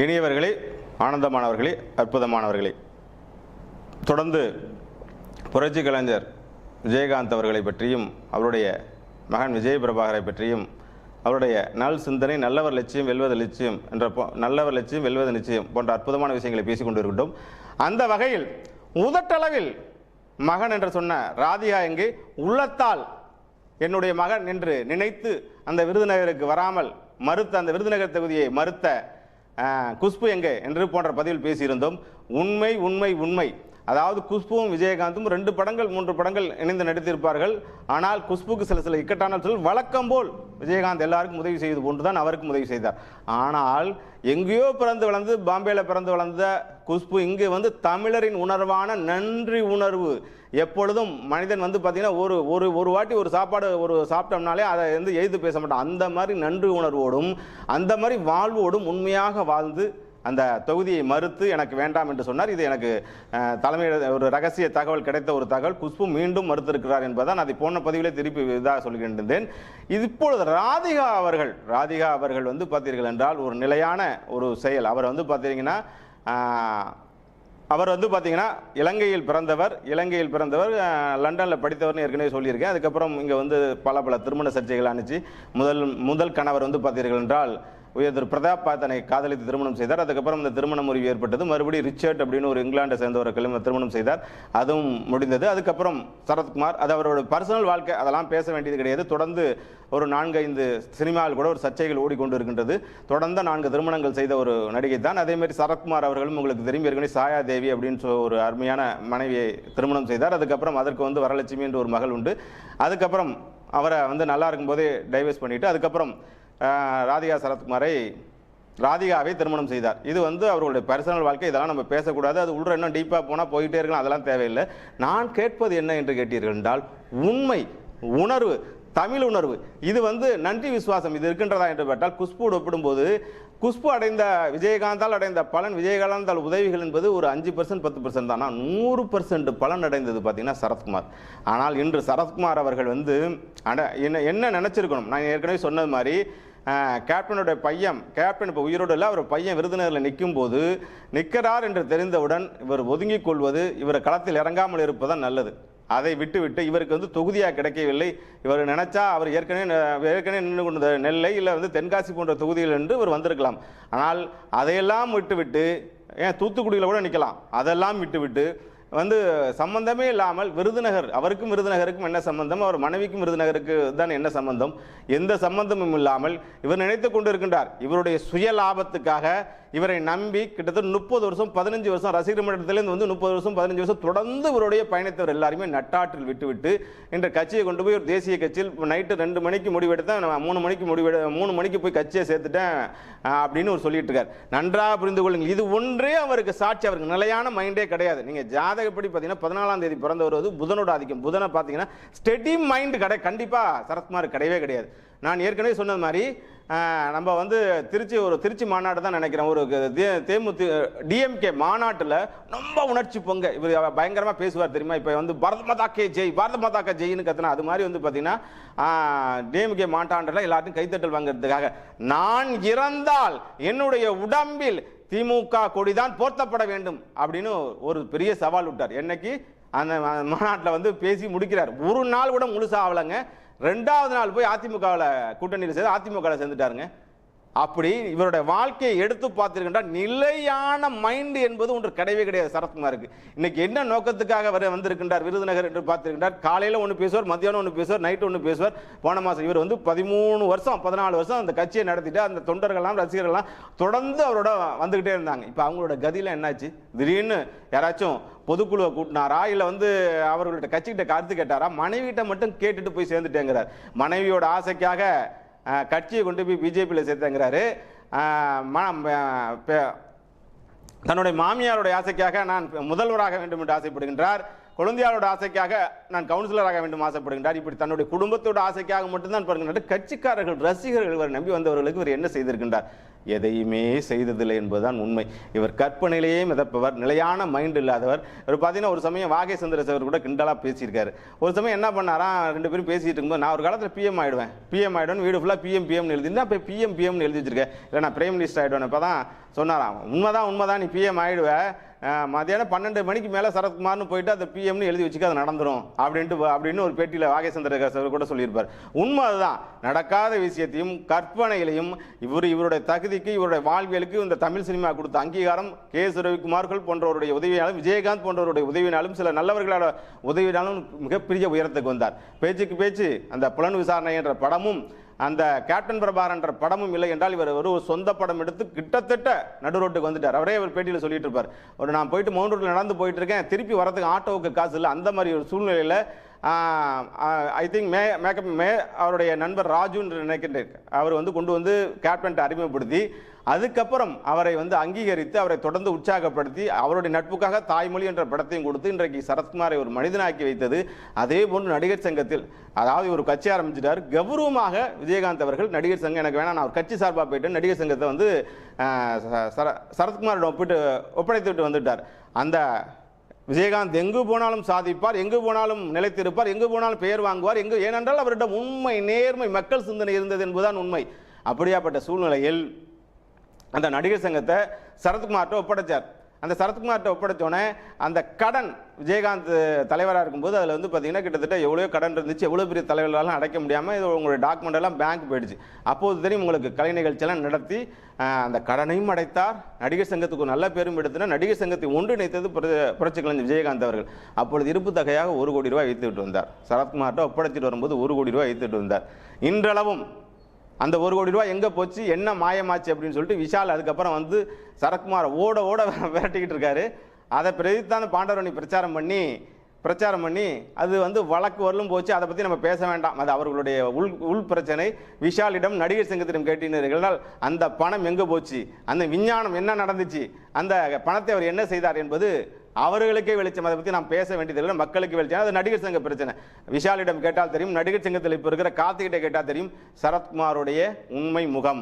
இனியவர்களே, ஆனந்தமானவர்களே, அற்புதமானவர்களே, தொடர்ந்து புரட்சி கலைஞர் விஜயகாந்த் அவர்களை பற்றியும் அவருடைய மகன் விஜய் பிரபாகரை பற்றியும் அவருடைய நல் சிந்தனை, நல்லவர் லட்சியம் வெல்வது லட்சியம் என்ற நல்லவர் லட்சியம் வெல்வது நிச்சயம் போன்ற அற்புதமான விஷயங்களை பேசிக் கொண்டிருக்கின்றோம். அந்த வகையில் உதட்டளவில் மகன் என்று சொன்ன ராதிகா எங்கே, உள்ளத்தால் என்னுடைய மகன் என்று நினைத்து அந்த விருதுநகருக்கு வராமல் மறுத்த, அந்த விருதுநகர் தொகுதியை மறுத்த குஷ்பு எங்கே என்று போன்ற பதிவில் பேசியிருந்தோம். உண்மை உண்மை உண்மை. அதாவது குஷ்புவும் விஜயகாந்தும் 2 படங்கள் 3 படங்கள் இணைந்து நடித்திருப்பார்கள். ஆனால் குஷ்புக்கு சில இக்கட்டான சொல். வழக்கம் போல் விஜயகாந்த் எல்லாருக்கும் உதவி செய்வது போன்றுதான் அவருக்கும் உதவி செய்தார். ஆனால் எங்கேயோ பிறந்து வளர்ந்து, பாம்பேல பிறந்து வளர்ந்த குஷ்பு இங்கு வந்து தமிழரின் உணர்வான நன்றி உணர்வு. எப்பொழுதும் மனிதன் வந்து பார்த்தீங்கன்னா ஒரு வாட்டி ஒரு சாப்பாடு சாப்பிட்டோம்னாலே அதை வந்து எய்து பேச மாட்டான். அந்த மாதிரி நன்றி உணர்வோடும் அந்த மாதிரி வாழ்வோடும் உண்மையாக வாழ்ந்து அந்த தொகுதியை மறுத்து எனக்கு வேண்டாம் என்று சொன்னார். இது எனக்கு தலைமையில் ஒரு ரகசிய தகவல் கிடைத்த ஒரு தகவல். குஷ்பு மீண்டும் மறுத்திருக்கிறார் என்பதுதான் அதை போன பதிவிலே திருப்பி இதாக சொல்கின்றேன். இது இப்பொழுது ராதிகா அவர்கள் வந்து பார்த்தீர்கள் என்றால் ஒரு நிலையான ஒரு செயல். அவர் வந்து பார்த்தீங்கன்னா இலங்கையில் பிறந்தவர், லண்டனில் படித்தவர்னு ஏற்கனவே சொல்லியிருக்கேன். அதுக்கப்புறம் இங்கே வந்து பல திருமண சர்ச்சைகள் அனுப்பிச்சு முதல் கணவர் வந்து பார்த்தீர்கள் என்றால் உயர் பிரதாப் தன்னை காதலித்து திருமணம் செய்தார். அதுக்கப்புறம் இந்த திருமண முறிவு ஏற்பட்டது. மறுபடியும் ரிச்சர்ட் அப்படின்னு ஒரு இங்கிலாண்டை சேர்ந்த ஒரு திருமணம் செய்தார். அதுவும் முடிந்தது. அதுக்கப்புறம் சரத்குமார், அது அவரோட பர்சனல் வாழ்க்கை, அதெல்லாம் பேச வேண்டியது கிடையாது. தொடர்ந்து ஒரு 4-5 சினிமாவில் கூட ஒரு சர்ச்சைகள் ஓடிக்கொண்டு இருக்கின்றது. தொடர்ந்து 4 திருமணங்கள் செய்த ஒரு நடிகை தான். அதே மாதிரி சரத்குமார் அவர்களும் உங்களுக்கு தெரியும், ஏற்கனவே சாயா தேவி அப்படின்னு ஒரு அருமையான மனைவியை திருமணம் செய்தார். அதுக்கப்புறம் அதற்கு வந்து வரலட்சுமி என்று ஒரு மகள் உண்டு. அதுக்கப்புறம் அவரை வந்து நல்லா இருக்கும்போதே டைவர்ஸ் பண்ணிட்டு அதுக்கப்புறம் ராதிகாவை திருமணம் செய்தார். இது வந்து அவர்களுடைய பர்சனல் வாழ்க்கை. இதெல்லாம் நம்ம பேசக்கூடாது. அது உள்ள இன்னும் டீப்பாக போனால் போயிட்டே இருக்கலாம். அதெல்லாம் தேவையில்லை. நான் கேட்பது என்ன என்று கேட்டீர்கள் என்றால் உண்மை உணர்வு, தமிழ் உணர்வு. இது வந்து நன்றி விசுவாசம் இது இருக்கின்றதா என்று கேட்டால் குஷ்பு ஒப்பிடும்போது குஷ்பு அடைந்த விஜயகாந்தால் அடைந்த பலன், விஜயகாந்தால் உதவிகள் என்பது ஒரு 5% 10% தான். 100% பலன் அடைந்தது பார்த்தீங்கன்னா சரத்குமார். ஆனால் இன்று சரத்குமார் அவர்கள் வந்து என்ன நினைச்சிருக்கணும், நான் ஏற்கனவே சொன்னது மாதிரி கேப்டனுடைய பையன், கேப்டன் இப்போ உயிரோடு இல்லை, அவர் பையன் விருதுநகரில் நிற்கும் போது நிற்கிறார் என்று தெரிந்தவுடன் இவர் ஒதுங்கிக் கொள்வது, இவர் களத்தில் இறங்காமல் இருப்பதுதான் நல்லது. அதை விட்டுவிட்டு இவருக்கு வந்து தொகுதியாக கிடைக்கவில்லை. இவர் நினைச்சா அவர் ஏற்கனவே நின்று கொண்ட நெல்லை இல்லை வந்து தென்காசி போன்ற தொகுதிகள் என்று இவர் வந்திருக்கலாம். ஆனால் அதையெல்லாம் விட்டுவிட்டு ஏன் தூத்துக்குடியில் கூட நிற்கலாம். அதெல்லாம் விட்டுவிட்டு வந்து சம்பந்தமே இல்லாமல் விருதுநகர், அவருக்கும் விருதுநகருக்கும் என்ன சம்பந்தம், அவர் மனைவிக்கும் விருதுநகருக்கு தான் என்ன சம்பந்தம், எந்த சம்பந்தமும் இல்லாமல் இவர் நினைத்து கொண்டு இருக்கின்றார். இவருடைய சுய லாபத்துக்காக இவரை நம்பி கிட்டத்தட்ட 30 வருஷம் 15 வருஷம் ரசிகர் மன்றத்திலேருந்து வந்து 30 வருஷம் 15 வருஷம் தொடர்ந்து இவருடைய பயணத்தவர் எல்லாருமே நட்டாற்றில் விட்டுவிட்டு இன்று கட்சியை கொண்டு போய் ஒரு தேசிய கட்சியில் நைட்டு 2 மணிக்கு முடிவெடுத்தேன், 3 மணிக்கு போய் கட்சியை சேர்த்துட்டேன் அப்படின்னு ஒரு சொல்லிட்டு இருக்கார். நன்றாக புரிந்து கொள்ளுங்கள். இது ஒன்றே அவருக்கு சாட்சி. அவருக்கு நிலையான மைண்டே கிடையாது. நீங்க ஜாதகப்படி பார்த்தீங்கன்னா 14ஆம் தேதி பிறந்தவர் வந்து புதனோட ஆதிக்கம். புதனை பார்த்தீங்கன்னா ஸ்டெடி மைண்ட் கண்டிப்பா சரத்குமார் கிடையவே கிடையாது. நான் ஏற்கனவே சொன்னது மாதிரி நம்ம வந்து திருச்சி மாநாடு தான் நினைக்கிறேன், ஒரு டிஎம்கே மாநாட்டில் ரொம்ப உணர்ச்சி பொங்க இவர் பயங்கரமாக பேசுவார் தெரியுமா. இப்போ வந்து பாரத மாதா கே ஜெய், பாரத மாதா கே ஜெயின்னு கத்துனா அது மாதிரி வந்து பார்த்தீங்கன்னா டிஎம்கே மாநாட்டில் எல்லாருக்கும் கைத்தட்டல் வாங்கிறதுக்காக நான் இறந்தால் என்னுடைய உடம்பில் திமுக கொடிதான் போர்த்தப்பட வேண்டும் அப்படின்னு ஒரு பெரிய சவால் விட்டார். என்னைக்கு அந்த மாநாட்டில் வந்து பேசி முடிக்கிறார். ஒரு நாள் கூட முழுசா ஆகலைங்க. 2வது நாள் போய் அதிமுகவில் கூட்டணியில் சேர்ந்து அதிமுகவில் சேர்ந்துட்டாருங்க. அப்படி இவருடைய வாழ்க்கையை எடுத்து பார்த்திருக்கின்றால் நிலையான மைண்ட் என்பது ஒன்று கிடையவே கிடையாது சரத்குமாருக்கு. இன்னைக்கு என்ன நோக்கத்துக்காக வந்திருக்கின்றார் விருதுநகர் என்று பார்த்திருக்கின்றார். காலையில் ஒன்று பேசுவார், மத்தியானம் ஒன்று பேசுவார், நைட்டு ஒன்று பேசுவார். போன மாதம் இவர் வந்து 13 வருஷம் 14 வருஷம் அந்த கட்சியை நடத்திட்டு அந்த தொண்டர்கள்லாம் ரசிகர்கள்லாம் தொடர்ந்து அவரோட வந்துகிட்டே இருந்தாங்க. இப்போ அவங்களோட கதியில் என்னாச்சு? திடீர்னு யாராச்சும் பொதுக்குழுவை கூட்டினாரா, இல்லை வந்து அவர்கள்ட்ட கட்சிக்கிட்ட கருத்து கேட்டாரா? மனைவிட்ட மட்டும் கேட்டுட்டு போய் சேர்ந்துட்டேங்கிறார். மனைவியோட ஆசைக்காக கட்சியை கொண்டு போய் பிஜேபியில் சேர்த்தங்கிறாரு. தன்னுடைய மாமியாருடைய ஆசைக்காக நான் முதல்வராக வேண்டும் என்று ஆசைப்படுகின்றார். குழந்தையாரோட ஆசைக்காக நான் கவுன்சிலராக வேண்டும் ஆசைப்படுகின்றார். இப்படி தன்னுடைய குடும்பத்தோட ஆசைக்காக மட்டும்தான் பாருங்கள். கட்சிக்காரர்கள் ரசிகர்கள் இவர் நம்பி வந்தவர்களுக்கு இவர் என்ன செய்திருக்கின்றார்? எதையுமே செய்ததில்லை என்பதுதான் உண்மை. இவர் கற்பனையிலேயே மிதப்பவர், நிலையான மைண்ட் இல்லாதவர். இவர் பார்த்தீங்கன்னா ஒரு சமயம் வாகை சந்திரசேகர் கூட கிண்டலாக பேசியிருக்காரு. ஒரு சமயம் என்ன பண்ணாரா, 2 பேரும் பேசிட்டு இருக்கும்போது நான் ஒரு காலத்தில் பிஎம் ஆகிடுவேன் வீடு ஃபுல்லாக பிஎம்னு எழுதிருந்தா இப்போ பிஎம்னு எழுதி வச்சிருக்கேன், இல்லை நான் பிரைம் மினிஸ்டர் ஆகிடுவேன். இப்போ தான் சொன்னாராம், உண்மைதான் நீ பிஎம் ஆகிடுவேன், மதியானம் 12 மணிக்கு மேலே சரத்குமார்னு போயிட்டு அதை பிஎம்னு எழுதி வச்சுக்க அது நடந்துடும் அப்படின்னு ஒரு பேட்டியில் வாகை சந்திரசேகர் கூட சொல்லியிருப்பார். உண்மை அதுதான். நடக்காத விஷயத்தையும் கற்பனைகளையும் இவருடைய தகுதிக்கு இவருடைய வாழ்வியலுக்கு இந்த தமிழ் சினிமா கொடுத்த அங்கீகாரம் கே.எஸ். ரவிக்குமார்கள் போன்றவருடைய உதவியாலும் விஜயகாந்த் போன்றவருடைய உதவியினாலும் சில நல்லவர்களோட உதவியினாலும் மிகப்பெரிய உயரத்துக்கு வந்தார். பேச்சுக்கு பேச்சு அந்த புலன் விசாரணை என்ற படமும் அந்த கேப்டன் பிரபாகர் என்ற படமும் இல்லை என்றால் இவர் ஒரு சொந்த படம் எடுத்து கிட்டத்தட்ட நடுரோட்டுக்கு வந்துட்டார். அவரே ஒரு பேட்டியில் சொல்லிட்டு இருப்பார், நான் போயிட்டு மவுண்ட் ரோட்டில் நடந்து போயிட்டு இருக்கேன், திருப்பி வரதுக்கு ஆட்டோவுக்கு காசு இல்லை. அந்த மாதிரி ஒரு சூழ்நிலையில் ஐ திங்க் அவருடைய நண்பர் ராஜு என்று நினைக்கின்றேன், அவர் கொண்டு வந்து கேப்டன்ட்ட அறிமுகப்படுத்தி அதுக்கப்புறம் அவரை அங்கீகரித்து அவரை தொடர்ந்து உற்சாகப்படுத்தி அவருடைய நட்புக்காக தாய்மொழி என்ற படத்தையும் கொடுத்து இன்றைக்கு சரத்குமாரை ஒரு மனிதனாக்கி வைத்தது. அதே போன்று நடிகர் சங்கத்தில் அதாவது ஒரு கட்சி ஆரம்பிச்சிட்டார் கௌரவமாக விஜயகாந்த் அவர்கள். நடிகர் சங்கம் எனக்கு வேணாம், நான் ஒரு கட்சி சார்பாக போயிட்டு நடிகர் சங்கத்தை சரத்குமாரிடம் ஒப்படைத்து விட்டு வந்துட்டார். அந்த விஜயகாந்த் எங்கு போனாலும் சாதிப்பார், எங்கு போனாலும் நிலைத்திருப்பார், எங்கு போனாலும் பெயர் வாங்குவார். ஏனென்றால் அவரிடம் உண்மை, நேர்மை, மக்கள் சிந்தனை இருந்தது என்பதுதான் உண்மை. அப்படியாப்பட்ட சூழ்நிலையில் அந்த நடிகர் சங்கத்தை சரத்குமார்ட்ட ஒப்படைச்சார். அந்த சரத்குமார்ட்ட ஒப்படைச்சோடனே அந்த கடன் விஜயகாந்த் தலைவராக இருக்கும்போது அதில் பார்த்தீங்கன்னா கிட்டத்தட்ட எவ்வளோ கடன் இருந்துச்சு, எவ்வளோ பெரிய தலைவர்களாலும் அடைக்க முடியாமல் இது உங்களுடைய டாக்குமெண்ட் எல்லாம் பேங்க் போயிடுச்சு. அப்போது தெரியும் உங்களுக்கு கலை நிகழ்ச்சியெல்லாம் நடத்தி அந்த கடனையும் அடைத்தார். நடிகர் சங்கத்துக்கு ஒரு நல்ல பேரும் எடுத்துனா நடிகர் சங்கத்தை ஒன்றிணைத்தது புரட்சி கலைஞர் விஜயகாந்த் அவர்கள். அப்பொழுது இருப்பு தொகையாக 1 கோடி ரூபாய் வைத்து விட்டு வந்தார். சரத்குமார்ட்ட ஒப்படைச்சிட்டு வரும்போது 1 கோடி ரூபாய் வைத்து விட்டு வந்தார். இன்றளவும் அந்த 1 கோடி ரூபாய் எங்கே போச்சு, என்ன மாயமாச்சு அப்படின்னு சொல்லிட்டு விஷால் அதுக்கப்புறம் சரத்குமாரை ஓட விரட்டிக்கிட்டு இருக்காரு. அதை பிரதித்தான் பாண்டவரணி பிரச்சாரம் பண்ணி அது வழக்கு வரலும் போச்சு. அதை பற்றி நம்ம பேச வேண்டாம், அது அவர்களுடைய உள் பிரச்சனை. விஷாலிடம் நடிகர் சங்கத்திடம் கேட்டீர்கள், அந்த பணம் எங்கே போச்சு, அந்த விஞ்ஞானம் என்ன நடந்துச்சு, அந்த பணத்தை அவர் என்ன செய்தார் என்பது அவர்களுக்கே வெளிச்சம். அதை பற்றி நாம் பேச வேண்டியதில்லை, மக்களுக்கு வெளிச்சம். அது நடிகர் சங்க பிரச்சனை. விஷாலிடம் கேட்டால் தெரியும், நடிகர் சங்கத்தில் இப்போ இருக்கிற கார்த்திகிட்ட கேட்டால் தெரியும் சரத்குமாருடைய உண்மை முகம்.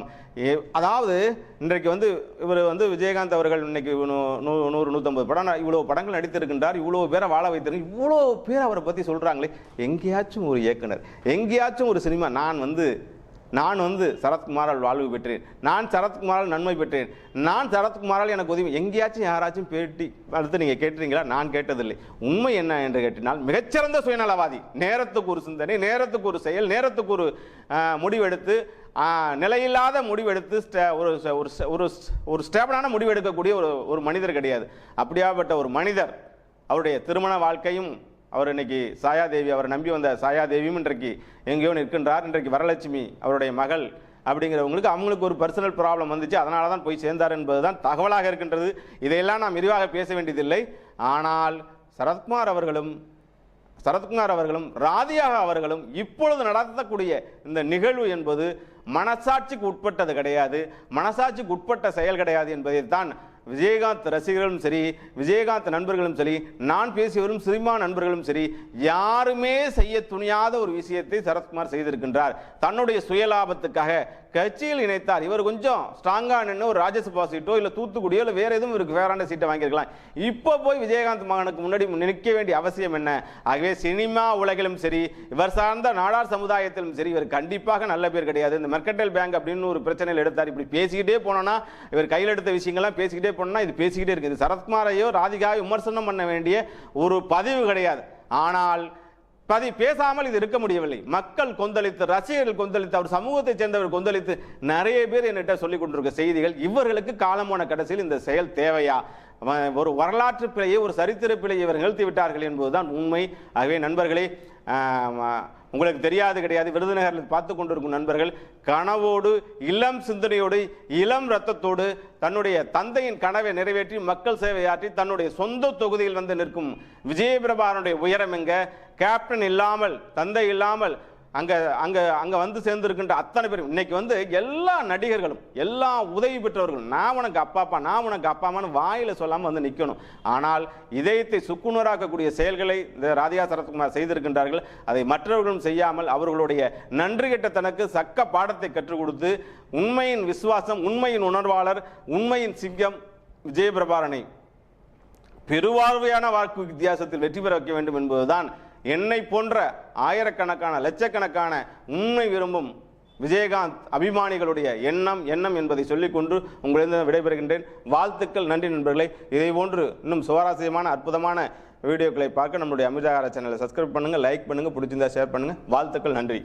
அதாவது இன்றைக்கு இவர் விஜயகாந்த் அவர்கள் இன்னைக்கு 100-150 படம் இவ்வளோ படங்கள் நடித்திருக்கின்றார், இவ்வளோ பேரை வாழ வைத்திருக்கு, இவ்வளோ பேர் அவரை பற்றி சொல்கிறாங்களே. எங்கேயாச்சும் ஒரு இயக்குனர், எங்கேயாச்சும் ஒரு சினிமா நான் சரத்குமாரால் வாழ்வு பெற்றேன், நான் சரத்குமாரால் நன்மை பெற்றேன், நான் சரத்குமாரால் எனக்கு உதவி, எங்கேயாச்சும் யாராச்சும் பேட்டி அடுத்து நீங்கள் கேட்டுறீங்களா? நான் கேட்டதில்லை. உண்மை என்ன என்று கேட்டினால் மிகச்சிறந்த சுயநலவாதி. நேரத்துக்கு ஒரு சிந்தனை, நேரத்துக்கு ஒரு செயல், நேரத்துக்கு ஒரு முடிவெடுத்து நிலையில்லாத முடிவெடுத்து ஒரு ஸ்டேபிளான முடிவெடுக்கக்கூடிய ஒரு மனிதர் கிடையாது. அப்படியாப்பட்ட ஒரு மனிதர் அவருடைய திருமண வாழ்க்கையும் அவர் இன்னைக்கு சாயாதேவி, அவரை நம்பி வந்த சாயாதேவியும் இன்றைக்கு எங்கேயோ நிற்கின்றார். இன்றைக்கு வரலட்சுமி அவருடைய மகள் அவங்களுக்கு ஒரு பர்சனல் ப்ராப்ளம் வந்துச்சு, அதனால தான் போய் சேர்ந்தார் என்பதுதான் தகவலாக இருக்கின்றது. இதையெல்லாம் நாம் விரிவாக பேச வேண்டியதில்லை. ஆனால் சரத்குமார் அவர்களும் ராதியாக அவர்களும் இப்பொழுது நடத்தக்கூடிய இந்த நிகழ்வு என்பது மனசாட்சிக்கு உட்பட்டது கிடையாது, மனசாட்சிக்கு உட்பட்ட செயல் கிடையாது என்பதைத்தான் விஜயகாந்த் ரசிகர்களும் சரி, விஜயகாந்த் நண்பர்களும் சரி, நான் பேசி வரும் சினிமா நண்பர்களும் சரி, யாருமே செய்ய துணியாத ஒரு விஷயத்தை சரத்குமார் செய்திருக்கின்றார். தன்னுடைய சுயலாபத்துக்காக கட்சியில் இணைத்தார். இவர் கொஞ்சம் ஸ்ட்ராங்கா நின்று ஒரு ராஜ்யசபா சீட்டோ இல்லை தூத்துக்குடியோ இல்லை வேற எதுவும் இவருக்கு வேறாண்ட சீட்டை வாங்கியிருக்கலாம். இப்போ போய் விஜயகாந்த் மகனுக்கு முன்னாடி நிற்க வேண்டிய அவசியம் என்ன? ஆகவே சினிமா உலகிலும் சரி, இவர் சார்ந்த நாடார் சமுதாயத்திலும் சரி, இவர் கண்டிப்பாக நல்ல பேர் கிடையாது. இந்த மெர்கன்டைல் பேங்க் அப்படின்னு ஒரு பிரச்சனையில் எடுத்தார். இப்படி பேசிக்கிட்டே போனோம்னா, இவர் கையில் எடுத்த விஷயங்கள்லாம் பேசிக்கிட்டே போனோம்னா இது பேசிக்கிட்டே இருக்குது. சரத்குமாரையோ ராதிகாவையோ விமர்சனம் பண்ண வேண்டிய ஒரு பதிவு கிடையாது. ஆனால் பேசாமல் இது இருக்க முடியவில்லை. மக்கள் கொந்தளித்து, ரசிகர்கள் கொந்தளித்து, அவர் சமூகத்தை சேர்ந்தவர் கொந்தளித்து, நிறைய பேர் என்னிட்ட சொல்லிக் கொண்டிருக்க செய்திகள், இவர்களுக்கு காலமான கடைசியில் இந்த செயல் தேவையா? ஒரு வரலாற்று பிழையை, ஒரு சரித்திர பிழையை இவர் நிகழ்த்தி விட்டார்கள் என்பதுதான் உண்மை. ஆகவே நண்பர்களே, உங்களுக்கு தெரியாது கிடையாது, விருதுநகரில் பார்த்து கொண்டிருக்கும் நண்பர்கள் கனவோடு, இளம் சிந்தனையோடு, இளம் ரத்தத்தோடு தன்னுடைய தந்தையின் கனவை நிறைவேற்றி மக்கள் சேவையாற்றி தன்னுடைய சொந்த தொகுதியில் நிற்கும் விஜயபிரபாகரனுடைய உயரம் எங்க? கேப்டன் இல்லாமல், தந்தை இல்லாமல் அங்கே அங்கே அங்கே வந்து சேர்ந்துருக்கின்ற அத்தனை பேரும் இன்னைக்கு வந்து எல்லா நடிகர்களும் எல்லா உதவி பெற்றவர்களும் நான் உனக்கு அப்பாப்பா நான் உனக்கு அப்பாமான்னு வாயில் சொல்லாமல் வந்து நிற்கணும். ஆனால் இதயத்தை சுக்குநூறாக்கக்கூடிய செயல்களை இந்த ராதிகா சரத்குமார் செய்திருக்கின்றார்கள். அதை மற்றவர்களும் செய்யாமல் அவர்களுடைய நன்றி கெட்ட தனக்கு சக்க பாடத்தை கற்றுக் கொடுத்து உண்மையின் விசுவாசம், உண்மையின் உணர்வாளர், உண்மையின் சிங்கம் விஜயபிரபாரனை பெருவாழ்வையான வாக்கு வித்தியாசத்தில் வெற்றி பெற வைக்க வேண்டும் என்பதுதான் என்னை போன்ற ஆயிரக்கணக்கான லட்சக்கணக்கான உண்மை விரும்பும் விஜயகாந்த் அபிமானிகளுடைய எண்ணம் என்பதை சொல்லிக்கொண்டு உங்களிடம் விடைபெறுகின்றேன். வாழ்த்துக்கள், நன்றி நண்பர்களே. இதை போன்று இன்னும் சுவாரஸ்யமான அற்புதமான வீடியோக்களை பார்க்க நம்மளுடைய அமிர்தாகார சேனலை சப்ஸ்கிரைப் பண்ணுங்கள், லைக் பண்ணுங்கள், பிடிச்சிருந்தா ஷேர் பண்ணுங்கள். வாழ்த்துக்கள், நன்றி.